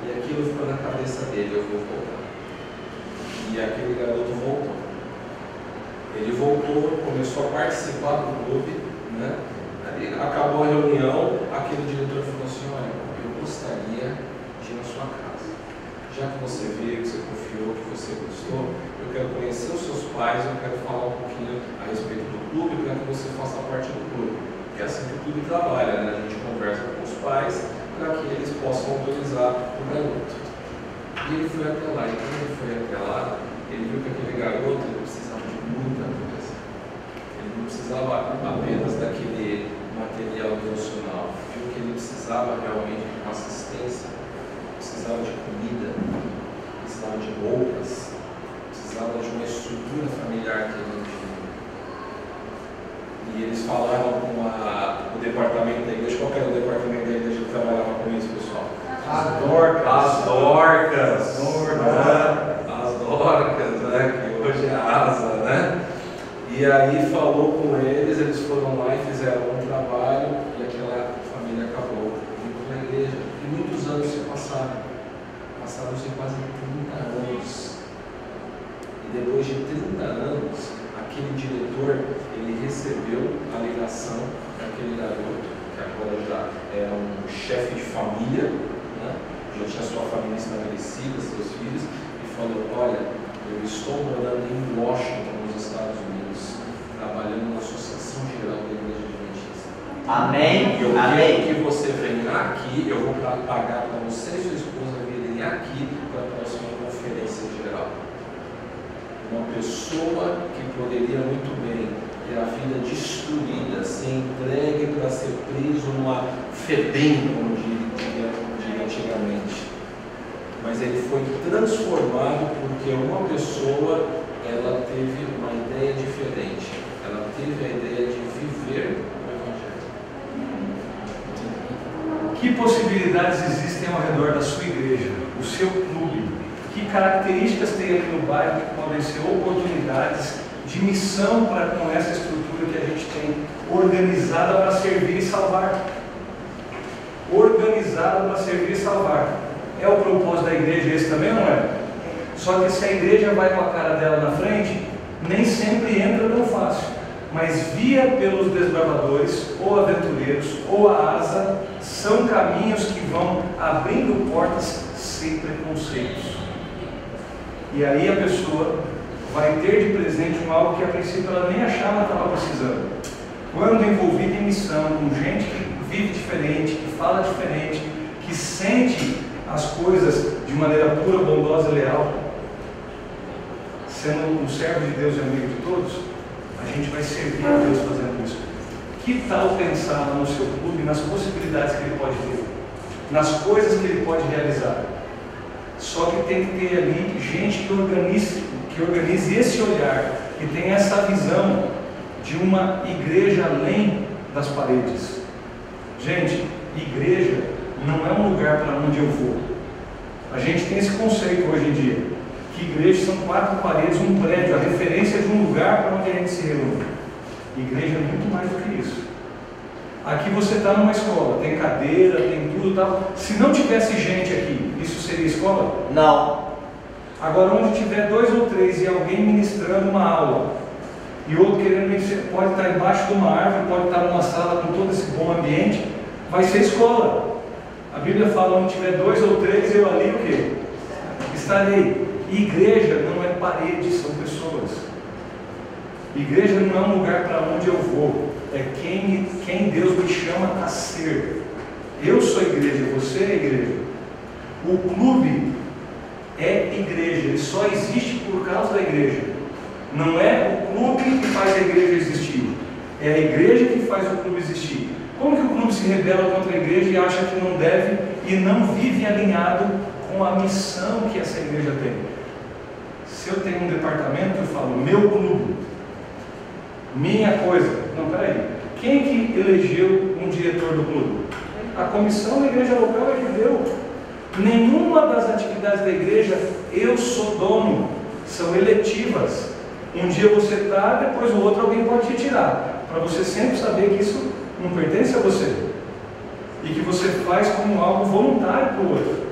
E aquilo ficou na cabeça dele, eu vou voltar. E aquele garoto voltou. Ele voltou, começou a participar do clube, né? Aí acabou a reunião, aquele diretor falou assim, olha, eu gostaria de ir na sua casa. Já que você veio, que você confiou, que você gostou, eu quero conhecer os seus pais, eu quero falar um pouquinho a respeito do clube, para que você faça parte do clube. Porque é assim que o clube trabalha, né? A gente conversa com os pais para que eles possam autorizar o garoto. E ele foi até lá, e quando ele foi até lá, ele viu que aquele garoto ele precisava de muita coisa. Ele não precisava apenas daquele material devocional, viu que ele precisava realmente de uma assistência, precisava de comida, precisava de roupas, precisava de uma estrutura familiar que ele não tinha. E eles falaram com o departamento da igreja. Qual era o departamento da igreja que trabalhava com isso, pessoal? As Dorcas, né? Que hoje é a Asa, né? E aí falou com eles, eles foram lá e fizeram um trabalho e aquela família acabou indo para a igreja. E muitos anos se passaram. passaram-se quase 30 anos. E depois de 30 anos, aquele diretor, ele recebeu a ligação daquele garoto, que agora já era um chefe de família, né? Já tinha sua família estabelecida, seus filhos, e falou: olha, eu estou morando em Washington, nos Estados Unidos, trabalhando na Associação Geral da Igreja Adventista. Amém? Eu Amém. quero que você venha aqui, eu vou pagar para você e sua esposa virem aqui para a próxima conferência geral. Uma pessoa que poderia muito bem ter a vida destruída, ser entregue para ser preso numa FEBEM, como diria antigamente. Mas ele foi transformado porque uma pessoa, ela teve uma ideia diferente. Ela teve a ideia de viver o Evangelho. Que possibilidades existem ao redor da sua igreja, o seu clube? Que características tem aqui no bairro que podem ser oportunidades de missão para com essa estrutura que a gente tem organizada para servir e salvar? Organizada para servir e salvar. É o propósito da igreja esse também, não é? Só que se a igreja vai com a cara dela na frente, nem sempre entra tão fácil. Mas via pelos desbravadores, ou aventureiros, ou a asa, são caminhos que vão abrindo portas sem preconceitos. E aí a pessoa vai ter de presente algo que a princípio ela nem achava que estava precisando. Quando envolvida em missão, com gente que vive diferente, que fala diferente, que sente as coisas de maneira pura, bondosa e leal, sendo um servo de Deus e amigo de todos, a gente vai servir a Deus fazendo isso. Que tal pensar no seu clube, nas possibilidades que ele pode ter, nas coisas que ele pode realizar? Só que tem que ter ali gente que organize esse olhar, que tem essa visão de uma igreja além das paredes. Gente, igreja não é um lugar para onde eu vou. A gente tem esse conceito hoje em dia, que igrejas são 4 paredes, um prédio, a referência de um lugar para onde a gente se reúne. Igreja é muito mais do que isso. Aqui você está numa escola, tem cadeira, tem tudo e tal. Se não tivesse gente aqui, isso seria escola? Não. Agora, onde tiver 2 ou 3 e alguém ministrando uma aula, e outro querendo ensinar, pode estar embaixo de uma árvore, pode estar numa sala com todo esse bom ambiente, vai ser escola. A Bíblia fala: onde tiver 2 ou 3, eu ali o quê? Estarei. Igreja não é parede, são pessoas. Igreja não é um lugar para onde eu vou, é quem Deus me chama a ser. Eu sou igreja, você é igreja. O clube é igreja, ele só existe por causa da igreja. Não é o clube que faz a igreja existir, é a igreja que faz o clube existir. Como que o clube se rebela contra a igreja e acha que não deve e não vive alinhado com a missão que essa igreja tem? Se eu tenho um departamento, eu falo: meu clube, minha coisa. Não, peraí. Quem que elegeu um diretor do clube? A comissão da igreja local é que deu. Nenhuma das atividades da igreja eu sou dono, são eletivas. Um dia você está, depois o outro alguém pode te tirar, para você sempre saber que isso não pertence a você e que você faz como algo voluntário para o outro.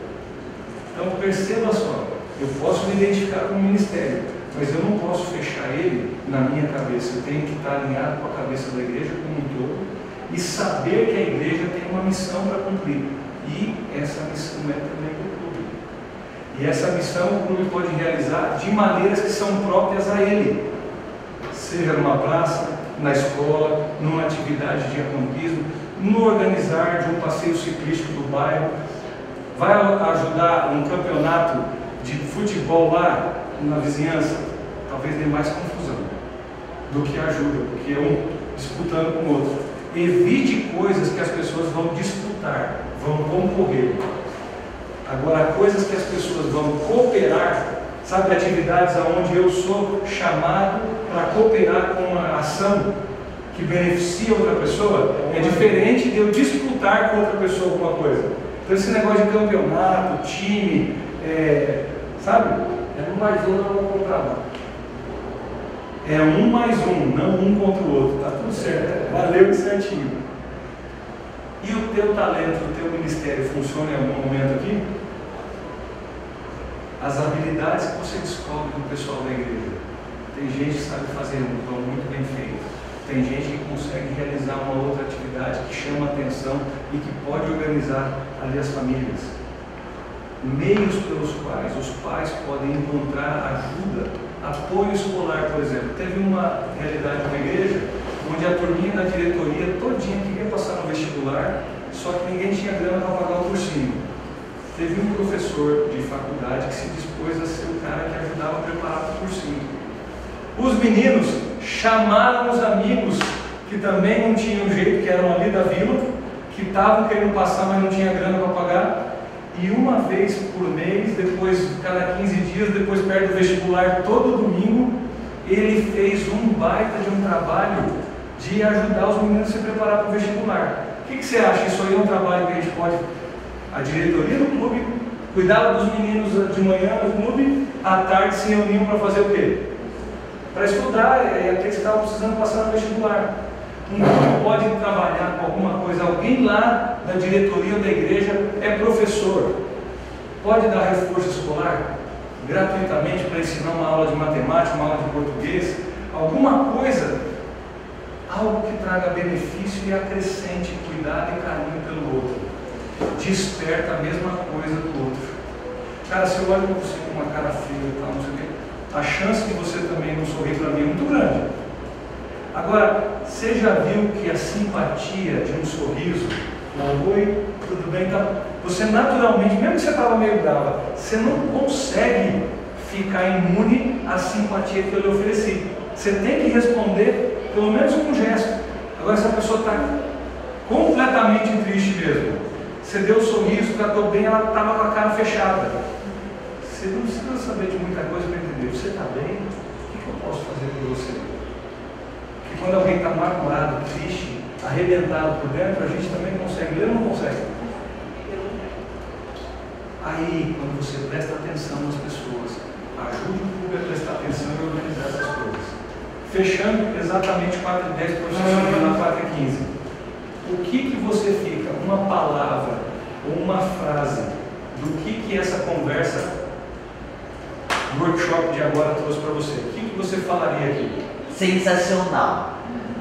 Então perceba só, eu posso me identificar com o ministério, mas eu não posso fechar ele na minha cabeça. Eu tenho que estar alinhado com a cabeça da igreja como um todo e saber que a igreja tem uma missão para cumprir, e essa missão é também do clube. E essa missão o clube pode realizar de maneiras que são próprias a ele, seja numa praça, na escola, numa atividade de acampismo, no organizar de um passeio ciclístico do bairro. Vai ajudar um campeonato de futebol lá na vizinhança? Talvez dê mais confusão do que ajuda, porque é um disputando com o outro. Evite coisas que as pessoas vão disputar, vão concorrer. Agora, coisas que as pessoas vão cooperar, sabe, atividades onde eu sou chamado para cooperar com uma ação que beneficia outra pessoa, é diferente de eu disputar com outra pessoa alguma coisa. Então esse negócio de campeonato, time, sabe? É 1 mais 1, não vou comprar não. É 1 mais 1, não um contra o outro. Tá tudo certo. Valeu que certinho. E o teu talento, o teu ministério funciona em algum momento aqui? as habilidades que você descobre do pessoal da igreja. Tem gente que sabe fazer um pão muito bem feito. Tem gente que consegue realizar uma outra atividade que chama atenção e que pode organizar ali as famílias. Meios pelos quais os pais podem encontrar ajuda, apoio escolar, por exemplo. Teve uma realidade na igreja onde a turminha da diretoria todinha queria passar no vestibular, só que ninguém tinha grana para pagar o cursinho. Teve um professor de faculdade que se dispôs a ser o cara que ajudava a preparar para o cursinho. Os meninos chamaram os amigos que também não tinham jeito, que eram ali da vila, que estavam querendo passar, mas não tinha grana para pagar. E uma vez por mês, depois cada 15 dias, depois perto do vestibular, todo domingo, ele fez um baita de um trabalho de ajudar os meninos a se preparar para o vestibular. O que você acha? Isso aí é um trabalho que a gente pode... A diretoria do clube cuidava dos meninos de manhã no clube, à tarde se reuniam para fazer o quê? Para estudar, é aqueles que estavam precisando passar no vestibular. Um grupo pode trabalhar com alguma coisa, alguém lá da diretoria ou da igreja é professor, pode dar reforço escolar gratuitamente para ensinar uma aula de matemática, uma aula de português, alguma coisa, algo que traga benefício e acrescente cuidado e carinho pelo outro. Desperta a mesma coisa do outro. Cara, se eu olho para você com uma cara fria e tal, não sei o quê, a chance de você também não sorrir para mim é muito grande. Agora, você já viu que a simpatia de um sorriso, um oi, tudo bem, tá? Você naturalmente, mesmo que você estava meio brava, você não consegue ficar imune à simpatia que eu lhe ofereci. Você tem que responder pelo menos com um gesto. Agora, se a pessoa está completamente triste mesmo, você deu um sorriso, tratou bem, ela estava com a cara fechada. Você não precisa saber de muita coisa para entender. Você está bem? O que eu posso fazer por você? Porque quando alguém está magoado, triste, arrebentado por dentro, a gente também consegue ler ou não consegue? Aí, quando você presta atenção nas pessoas, ajude o público a prestar atenção e organizar essas coisas. Fechando exatamente 4h10 por semana, 4h15. O que você fica, uma palavra ou uma frase do que essa conversa, workshop de agora trouxe para você? O que você falaria aqui? Sensacional.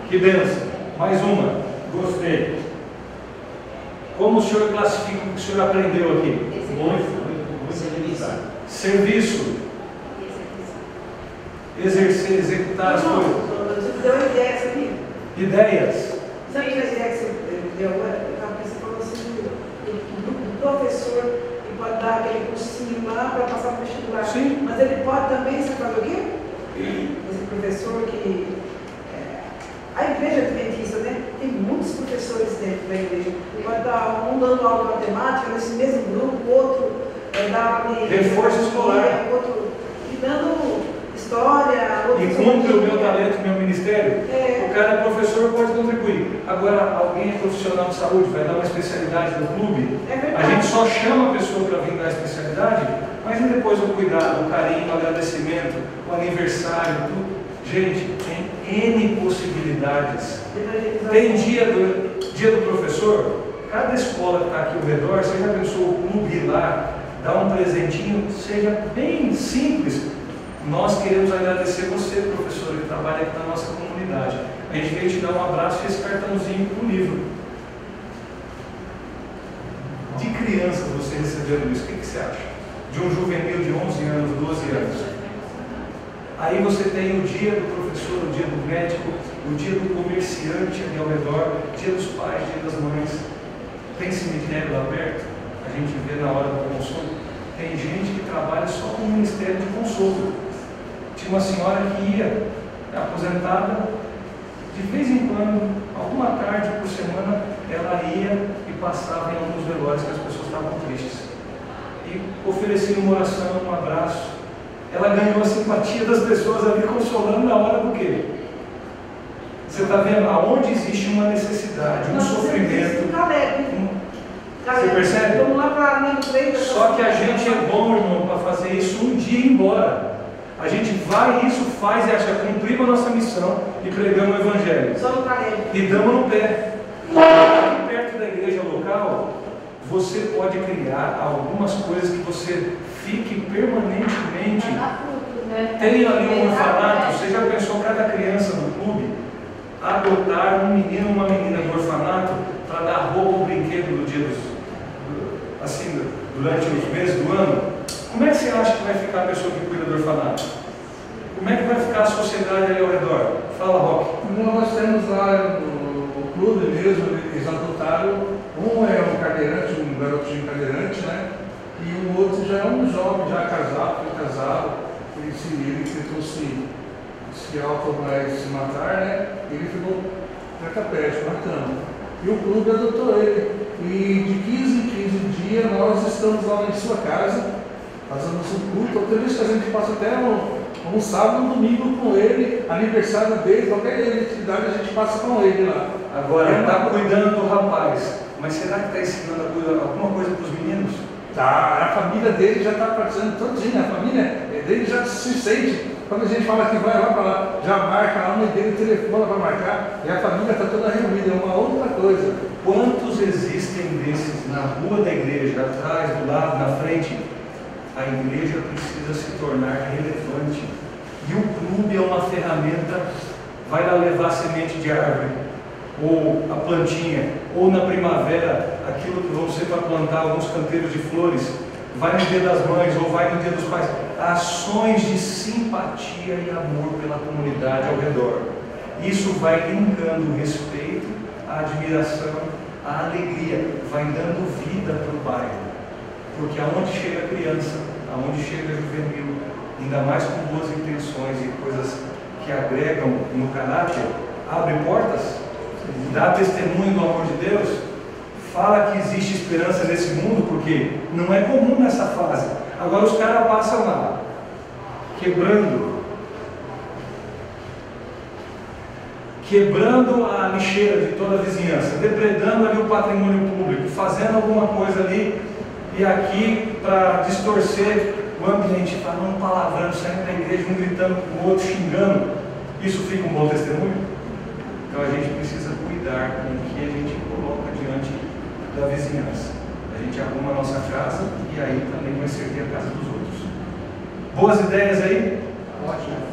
Que benção. Mais uma. Gostei. Como o senhor classifica o que o senhor aprendeu aqui? Muito Serviço. Serviço. Exercer, executar as coisas. Você deu uma ideia aqui. Ideias. Sabe a ideia que você deu agora? Você falou assim, do professor que pode dar aquele cursinho lá para passar no vestibular. Sim. Mas ele pode também, você faz o quê? Esse professor que... a igreja adventista, né? Tem muitos professores dentro da igreja. Pode dar um dando aula de matemática nesse mesmo grupo, outro dá aula de... Reforço escolar. Outro dando história, outro... E cumpre o meu talento, o meu ministério? O cara é professor, pode contribuir. Agora, alguém é profissional de saúde, vai dar uma especialidade no clube? A gente só chama a pessoa para vir dar a especialidade, mas e depois o cuidado, o carinho, o agradecimento, o aniversário, tudo. Gente, tem N possibilidades. Tem dia do professor, cada escola que está aqui ao redor, você já pensou o clube ir lá, dar um presentinho, seja bem simples. Nós queremos agradecer você, professor, que trabalha aqui na nossa comunidade. A gente veio te dar um abraço e esse cartãozinho com o livro. De criança você recebendo isso, o que você acha? De um juvenil de 11 anos, 12 anos. Aí você tem o dia do professor, o dia do médico, o dia do comerciante ali ao redor, dia dos pais, dia das mães. Tem cemitério lá perto, a gente vê na hora do consolo. Tem gente que trabalha só com o Ministério de Consolo. Tinha uma senhora que ia, aposentada, de vez em quando, alguma tarde por semana, ela ia e passava em alguns velórios que as pessoas estavam tristes. E oferecia uma oração, um abraço. Ela ganhou a simpatia das pessoas ali, consolando na hora do quê? Você está vendo? Aonde existe uma necessidade, um sofrimento. Você percebe? Vamos lá para a Só que a gente é bom, irmão, para fazer isso um dia e ir embora. A gente vai, isso faz e acha que cumprimos a nossa missão e pregamos o Evangelho. Só no talento. E damos no pé. Aqui perto da igreja local, você pode criar algumas coisas que você fique permanentemente. Vai dar frutos, né? Tem ali um Exatamente. orfanato, você já pensou cada criança do clube adotar um menino ou uma menina do orfanato para dar roupa ou brinquedo do dia assim, durante os meses do ano? Como é que você acha que vai ficar a pessoa que cuida do orfanato? Como é que vai ficar a sociedade ali ao redor? Fala, Roque. Nós temos lá no clube mesmo, eles adotaram, um é um cadeirante, um garotinho cadeirante, né? E o outro já é um jovem, já casado, foi casado, ele tentou se matar, né? Ele ficou tetraplégico na cama. E o clube adotou ele. E de 15 em 15 dias nós estamos lá em sua casa, fazemos um culto. Outra vez que a gente passa até um sábado, um domingo com ele, aniversário dele, qualquer atividade a gente passa com ele lá. Agora, está cuidando do rapaz, mas será que está ensinando a cuidar alguma coisa para os meninos? Tá, a família dele já está participando todinha, a família dele já se sente. Quando a gente fala que vai lá para lá, já marca a mãe dele, telefona para marcar, e a família está toda reunida, é uma outra coisa. Quantos existem desses na rua da igreja, atrás, do lado, na frente? A igreja precisa se tornar relevante. E o clube é uma ferramenta, vai lá levar semente de árvore, ou a plantinha, ou na primavera, aquilo que vão ser para plantar alguns canteiros de flores, vai no dia das mães ou vai no dia dos pais. Ações de simpatia e amor pela comunidade ao redor. Isso vai linkando o respeito, a admiração, a alegria, vai dando vida para o bairro. Porque aonde chega a criança, aonde chega a juvenil, ainda mais com boas intenções e coisas que agregam no caráter, abre portas, dá testemunho do amor de Deus, fala que existe esperança nesse mundo, porque não é comum nessa fase. Agora os caras passam lá, quebrando a lixeira de toda a vizinhança, depredando ali o patrimônio público, fazendo alguma coisa ali, e aqui para distorcer o ambiente, falando palavrão, saindo da igreja, um gritando com o outro, xingando. Isso fica um bom testemunho? Então a gente precisa cuidar com o que a gente coloca diante da vizinhança. A gente arruma a nossa casa e aí também vai servir a casa dos outros. Boas ideias aí? Ótimo.